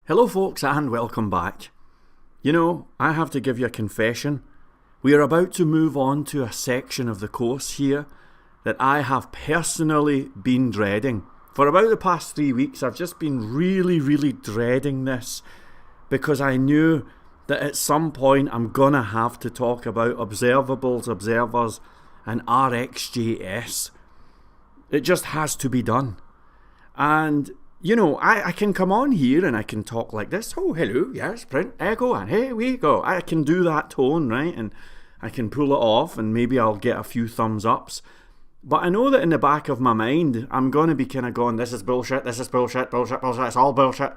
Hello folks and welcome back. You know, I have to give you a confession. We are about to move on to a section of the course here that I have personally been dreading. For about the past 3 weeks I've just been really dreading this because I knew that at some point I'm gonna have to talk about observables, observers and RxJS. It just has to be done. And you know, I can come on here and I can talk like this. Oh, hello, yes, print, echo, and here we go. I can do that tone, right? And I can pull it off and maybe I'll get a few thumbs ups. But I know that in the back of my mind, I'm going to be kind of going, this is bullshit, bullshit, it's all bullshit.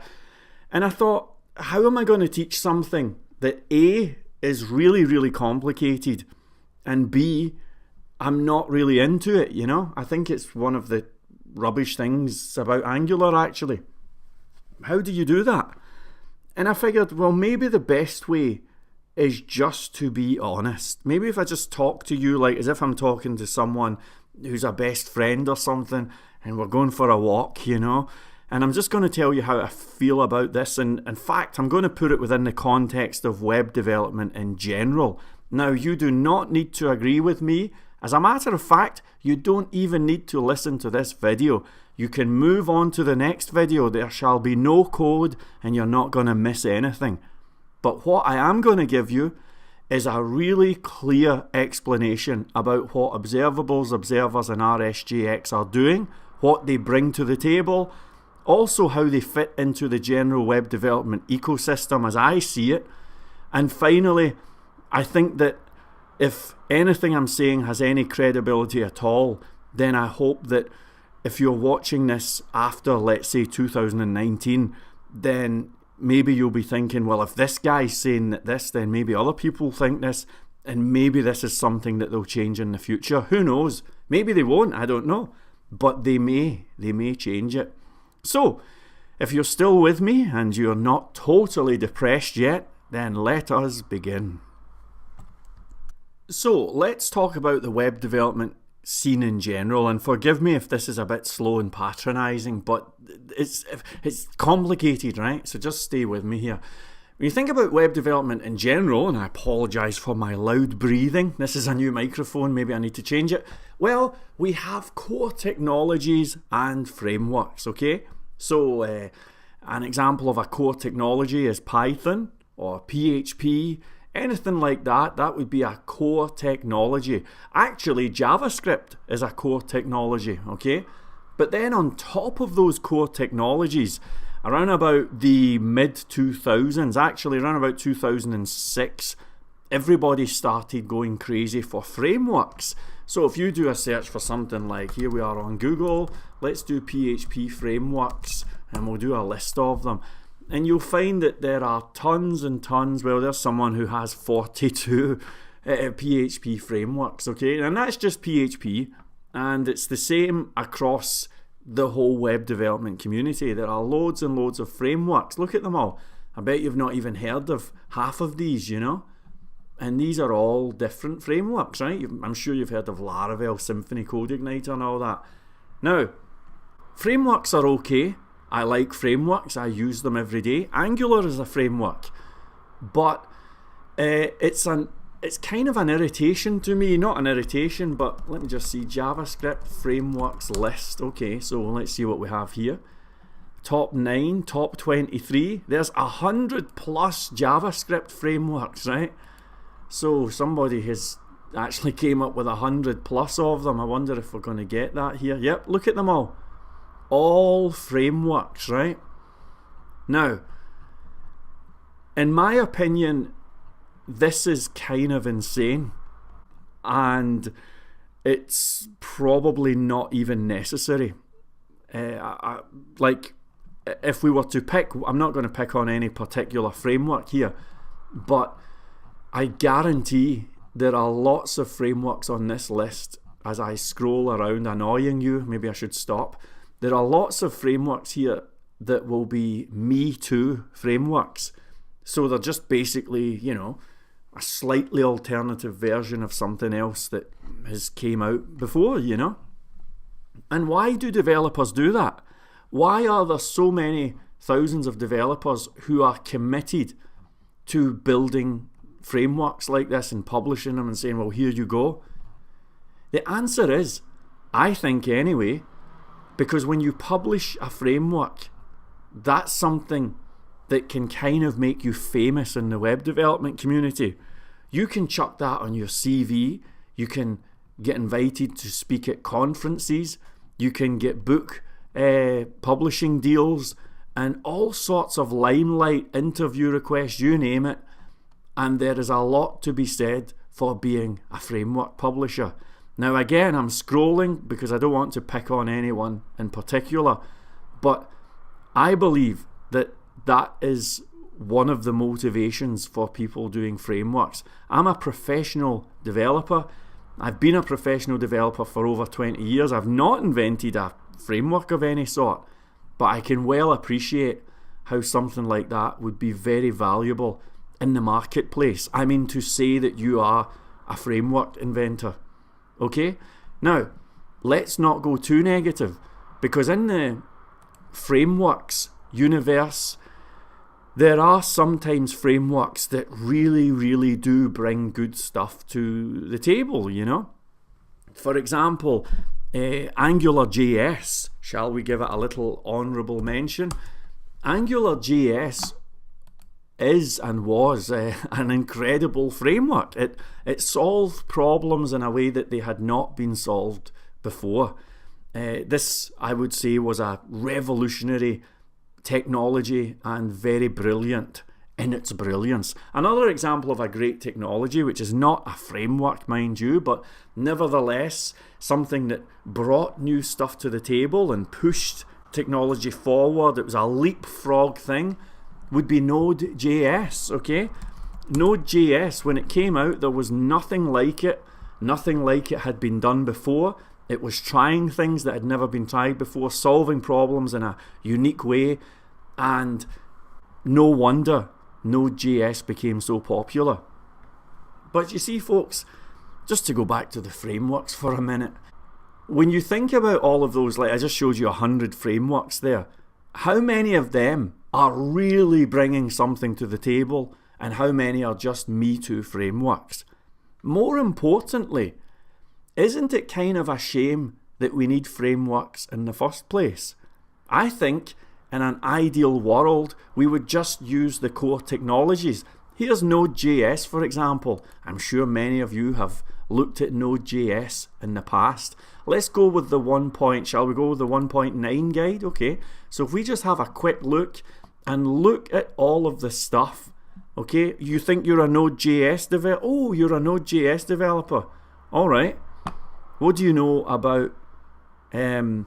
And I thought, how am I going to teach something that A, is really complicated, and B, I'm not really into it, you know? I think it's one of the rubbish things about Angular actually. How do you do that? And I figured, well, maybe the best way is just to be honest. Maybe if I just talk to you like as if I'm talking to someone who's a best friend or something and we're going for a walk, you know, and I'm just going to tell you how I feel about this, and in fact I'm going to put it within the context of web development in general. Now, you do not need to agree with me. As a matter of fact, you don't even need to listen to this video. You can move on to the next video. There shall be no code and you're not going to miss anything. But what I am going to give you is a really clear explanation about what observables, observers and RxJS are doing, what they bring to the table, also how they fit into the general web development ecosystem as I see it. And finally, I think that if anything I'm saying has any credibility at all, then I hope that if you're watching this after, let's say, 2019, then maybe you'll be thinking, well, if this guy's saying this, then maybe other people think this, and maybe this is something that they'll change in the future. Who knows? Maybe they won't, I don't know. But they may change it. So, if you're still with me and you're not totally depressed yet, then let us begin. So let's talk about the web development scene in general, and forgive me if this is a bit slow and patronising, but it's complicated, right? So just stay with me here. When you think about web development in general, and I apologise for my loud breathing, this is a new microphone, maybe I need to change it. Well, we have core technologies and frameworks, okay? So an example of a core technology is Python or PHP. Anything like that, that would be a core technology. Actually, JavaScript is a core technology, okay? But then on top of those core technologies, around about the mid-2000s, actually around about 2006, everybody started going crazy for frameworks. So if you do a search for something like, here we are on Google, let's do PHP frameworks, and we'll do a list of them. And you'll find that there are tons and tons, well, there's someone who has 42 PHP frameworks, okay? And that's just PHP, and it's the same across the whole web development community. There are loads and loads of frameworks. Look at them all. I bet you've not even heard of half of these, you know? And these are all different frameworks, right? I'm sure you've heard of Laravel, Symfony, CodeIgniter and all that. Now, frameworks are okay. I like frameworks, I use them every day. Angular is a framework, but it's kind of an irritation to me. Not an irritation, but let me just see, JavaScript frameworks list. Okay, so let's see what we have here. Top 9, top 23. There's 100 plus JavaScript frameworks, right? So somebody has actually came up with 100 plus of them. I wonder if we're going to get that here. Yep, look at them all frameworks, right? Now, in my opinion, this is kind of insane, and it's probably not even necessary. Like, if we were to pick, I'm not going to pick on any particular framework here, but I guarantee there are lots of frameworks on this list. As I scroll around annoying you, maybe I should stop. There are lots of frameworks here that will be Me Too frameworks. So they're just basically, you know, a slightly alternative version of something else that has came out before, you know. And why do developers do that? Why are there so many thousands of developers who are committed to building frameworks like this and publishing them and saying, well, here you go? The answer is, I think anyway, because when you publish a framework, that's something that can kind of make you famous in the web development community. You can chuck that on your CV, you can get invited to speak at conferences, you can get book publishing deals, and all sorts of limelight, interview requests, you name it. And there is a lot to be said for being a framework publisher. Now again, I'm scrolling because I don't want to pick on anyone in particular, but I believe that that is one of the motivations for people doing frameworks. I'm a professional developer. I've been a professional developer for over 20 years. I've not invented a framework of any sort, but I can well appreciate how something like that would be very valuable in the marketplace. I mean, to say that you are a framework inventor. Okay? Now, let's not go too negative, because in the frameworks universe, there are sometimes frameworks that really, really do bring good stuff to the table, you know? For example, AngularJS, shall we give it a little honourable mention? AngularJS is and was an incredible framework. It solved problems in a way that they had not been solved before. This, I would say, was a revolutionary technology and very brilliant in its brilliance. Another example of a great technology, which is not a framework, mind you, but nevertheless something that brought new stuff to the table and pushed technology forward. It was a leapfrog thing, would be Node.js, okay? Node.js, when it came out, there was nothing like it. Nothing like it had been done before. It was trying things that had never been tried before, solving problems in a unique way, and no wonder Node.js became so popular. But you see, folks, just to go back to the frameworks for a minute, when you think about all of those, like I just showed you 100 frameworks there, how many of them are really bringing something to the table, and how many are just Me Too frameworks? More importantly, isn't it kind of a shame that we need frameworks in the first place? I think in an ideal world, we would just use the core technologies. Here's Node.js, for example. I'm sure many of you have looked at Node.js in the past. Let's go with the 1. Shall we go with the 1.9 guide? Okay, so if we just have a quick look and look at all of the stuff, okay, you think you're a Node.js developer? Oh, you're a Node.js developer. All right. What do you know about UPD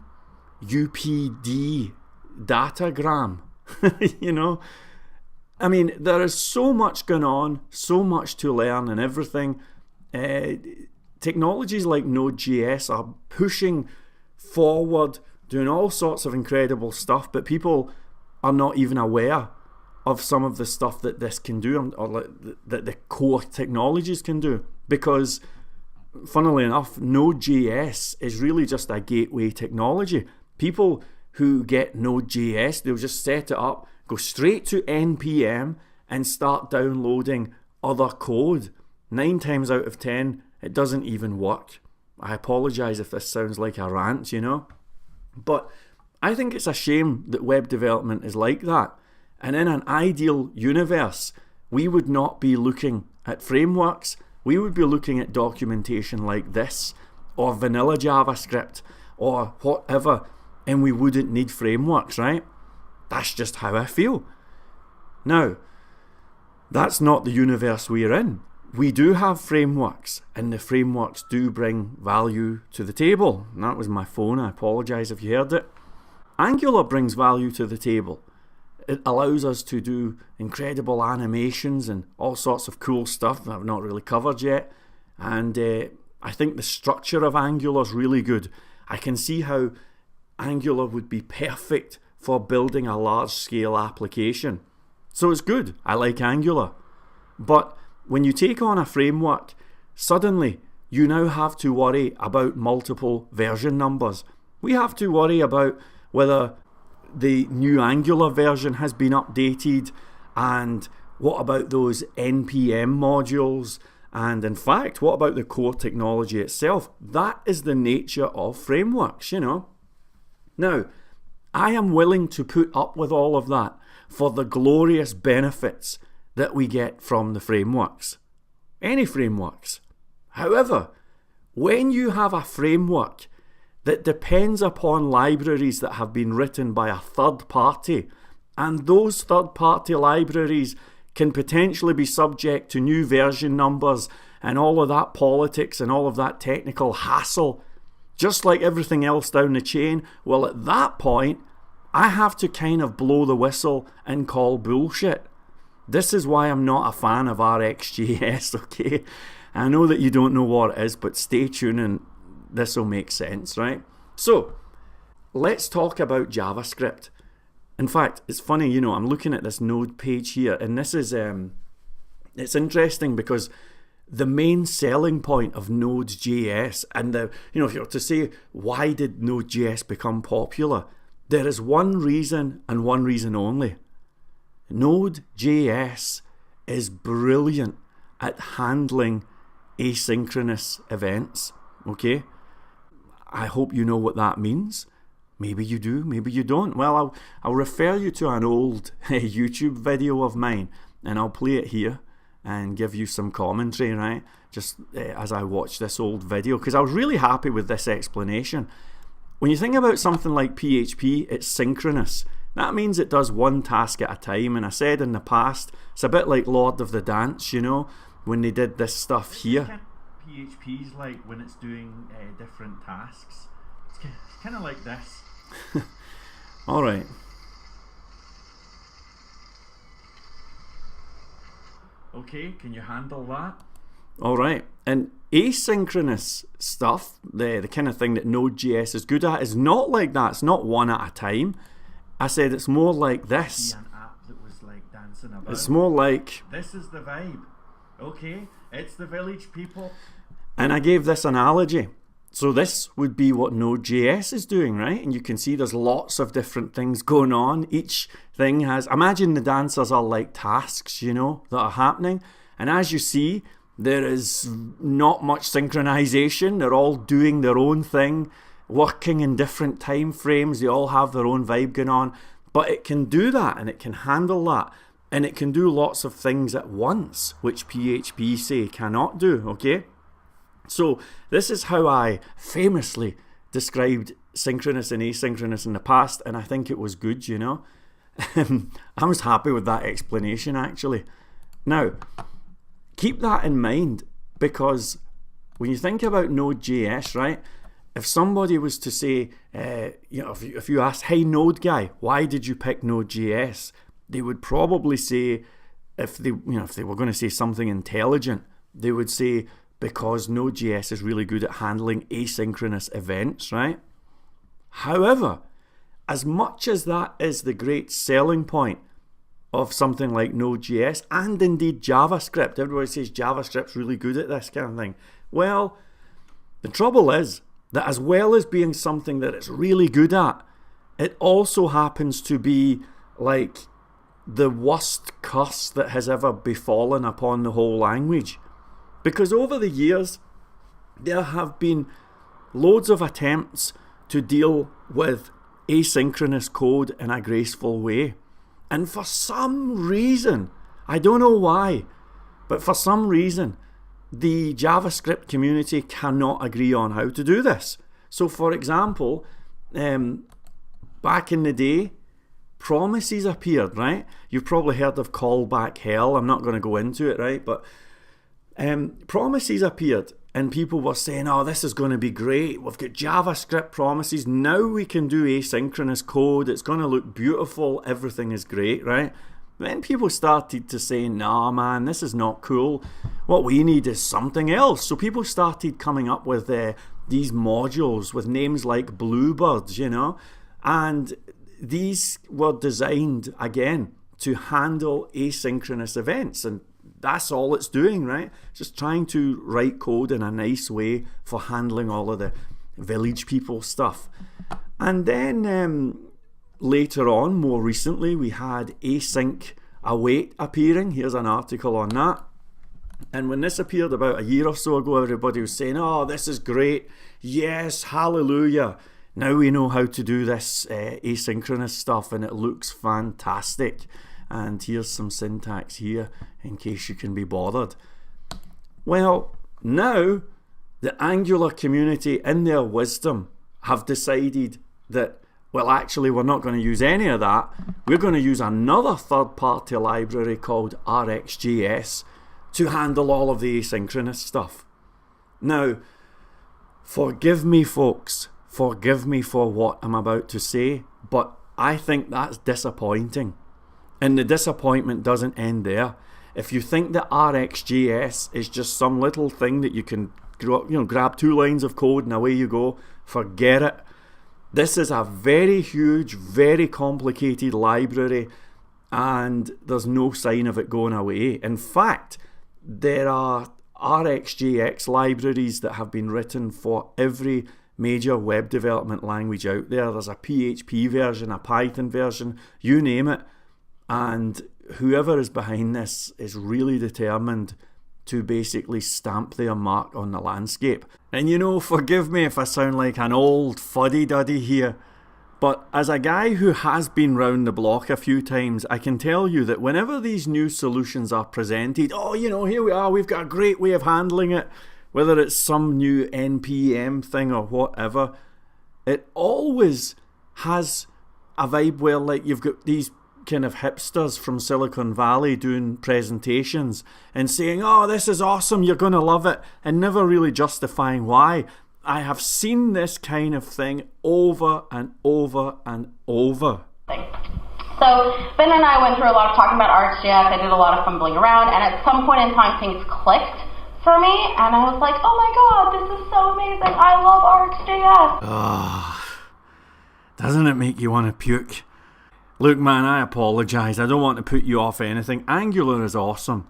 datagram? You know, I mean, there is so much going on, so much to learn and everything. Technologies like Node.js are pushing forward, doing all sorts of incredible stuff, but people are not even aware of some of the stuff that this can do, or that the core technologies can do, because funnily enough, Node.js is really just a gateway technology. People who get Node.js, they'll just set it up, go straight to NPM and start downloading other code. 9 times out of 10, it doesn't even work. I apologise if this sounds like a rant, you know. But I think it's a shame that web development is like that. And in an ideal universe, we would not be looking at frameworks. We would be looking at documentation like this, or vanilla JavaScript, or whatever, and we wouldn't need frameworks, right? That's just how I feel. Now, that's not the universe we're in. We do have frameworks, and the frameworks do bring value to the table. And that was my phone, I apologise if you heard it. Angular brings value to the table. It allows us to do incredible animations and all sorts of cool stuff that I've not really covered yet. And I think the structure of Angular is really good. I can see how Angular would be perfect for building a large-scale application. So it's good. I like Angular. But when you take on a framework, suddenly you now have to worry about multiple version numbers. We have to worry about whether the new Angular version has been updated, and what about those NPM modules, and in fact, what about the core technology itself? That is the nature of frameworks, you know. Now, I am willing to put up with all of that for the glorious benefits that we get from the frameworks. Any frameworks. However, when you have a framework that depends upon libraries that have been written by a third party, and those third party libraries can potentially be subject to new version numbers and all of that politics and all of that technical hassle, just like everything else down the chain, well, at that point, I have to kind of blow the whistle and call bullshit. This is why I'm not a fan of RxJS, okay? I know that you don't know what it is, but stay tuned and this will make sense, right? So, let's talk about JavaScript. In fact, it's funny, you know, I'm looking at this Node page here, and this is, it's interesting because the main selling point of Node.js, and if you were to say, why did Node.js become popular? There is one reason and one reason only. Node.js is brilliant at handling asynchronous events, okay? I hope you know what that means. Maybe you do, maybe you don't. Well, I'll refer you to an old YouTube video of mine, and I'll play it here and give you some commentary, right? Just as I watch this old video, because I was really happy with this explanation. When you think about something like PHP, it's synchronous. That means it does one task at a time, and I said in the past, it's a bit like Lord of the Dance, you know, when they did this stuff here. PHP's like when it's doing different tasks. It's kind of like this. Alright. Okay, can you handle that? Alright, and asynchronous stuff, the kind of thing that Node.js is good at, is not like that. It's not one at a time. I said it's more like this. An app that was like dancing about. It's more like, this is the vibe. Okay, it's the village people. And I gave this analogy. So this would be what Node.js is doing, right? And you can see there's lots of different things going on. Each thing has, imagine the dancers are like tasks, you know, that are happening. And as you see, there is not much synchronization. They're all doing their own thing, working in different time frames. They all have their own vibe going on. But it can do that, and it can handle that. And it can do lots of things at once, which PHP, say, cannot do, okay? So this is how I famously described synchronous and asynchronous in the past, and I think it was good, you know. I was happy with that explanation, actually. Now, keep that in mind, because when you think about Node.js, right, if somebody was to say, you know, if you ask, hey Node guy, why did you pick Node.js? They would probably say, if they were going to say something intelligent, they would say, because Node.js is really good at handling asynchronous events, right? However, as much as that is the great selling point of something like Node.js, and indeed JavaScript, everybody says JavaScript's really good at this kind of thing. Well, the trouble is that as well as being something that it's really good at, it also happens to be like the worst curse that has ever befallen upon the whole language. Because over the years, there have been loads of attempts to deal with asynchronous code in a graceful way. And for some reason, I don't know why, but for some reason, the JavaScript community cannot agree on how to do this. So for example, back in the day, promises appeared, right? You've probably heard of callback hell. I'm not going to go into it, right? But promises appeared, and people were saying, oh, this is going to be great. We've got JavaScript promises. Now we can do asynchronous code. It's going to look beautiful. Everything is great, right? Then people started to say, nah, man, this is not cool. What we need is something else. So people started coming up with these modules with names like Bluebirds, you know, and these were designed, again, to handle asynchronous events. And that's all it's doing, right? Just trying to write code in a nice way for handling all of the village people stuff. And then later on, more recently, we had async await appearing. Here's an article on that. And when this appeared about a year or so ago, everybody was saying, oh, this is great. Yes, hallelujah. Now we know how to do this asynchronous stuff, and it looks fantastic. And here's some syntax here in case you can be bothered. Well, now the Angular community, in their wisdom, have decided that, well, actually, we're not going to use any of that. We're going to use another third-party library called RxJS to handle all of the asynchronous stuff. Now, forgive me, folks. Forgive me for what I'm about to say, but I think that's disappointing. And the disappointment doesn't end there. If you think that RxJS is just some little thing that you can grab 2 lines of code and away you go, forget it. This is a very huge, very complicated library, and there's no sign of it going away. In fact, there are RxJS libraries that have been written for every major web development language out there. There's a PHP version, a Python version, you name it. And whoever is behind this is really determined to basically stamp their mark on the landscape. And forgive me if I sound like an old fuddy-duddy here, but as a guy who has been round the block a few times, I can tell you that whenever these new solutions are presented, here we are, we've got a great way of handling it, whether it's some new NPM thing or whatever, it always has a vibe where, like, you've got these kind of hipsters from Silicon Valley doing presentations and saying, oh, this is awesome, you're going to love it, and never really justifying why. I have seen this kind of thing over and over and over. So Ben and I went through a lot of talking about RxJS. I did a lot of fumbling around, and at some point in time things clicked for me, and I was like, oh my god, this is so amazing, I love RxJS. Doesn't it make you want to puke? Look, man, I apologise. I don't want to put you off anything. Angular is awesome,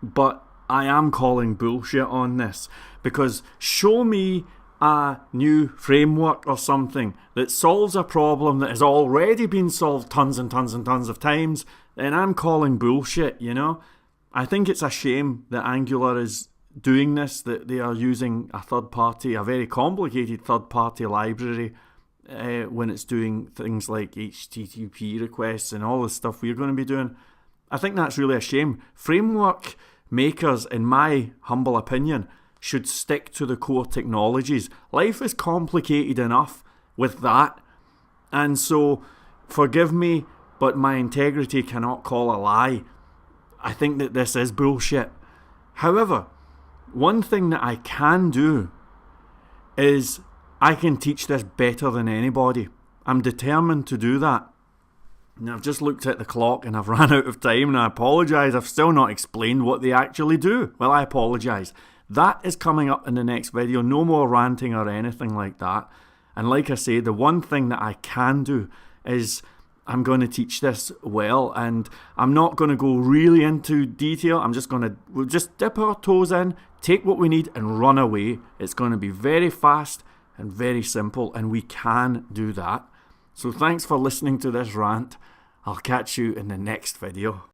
but I am calling bullshit on this, because show me a new framework or something that solves a problem that has already been solved tons and tons and tons of times, and I'm calling bullshit, I think it's a shame that Angular is doing this, that they are using a very complicated third-party library when it's doing things like HTTP requests and all the stuff we're going to be doing. I think that's really a shame. Framework makers, in my humble opinion, should stick to the core technologies. Life is complicated enough with that, and so forgive me, but my integrity cannot call a lie. I think that this is bullshit. However, one thing that I can do is I can teach this better than anybody. I'm determined to do that. Now, I've just looked at the clock and I've ran out of time, and I apologise, I've still not explained what they actually do. Well, I apologise. That is coming up in the next video. No more ranting or anything like that. And like I say, the one thing that I can do is I'm going to teach this well, and I'm not going to go really into detail. We'll just dip our toes in, take what we need and run away. It's going to be very fast and very simple, and we can do that. So thanks for listening to this rant. I'll catch you in the next video.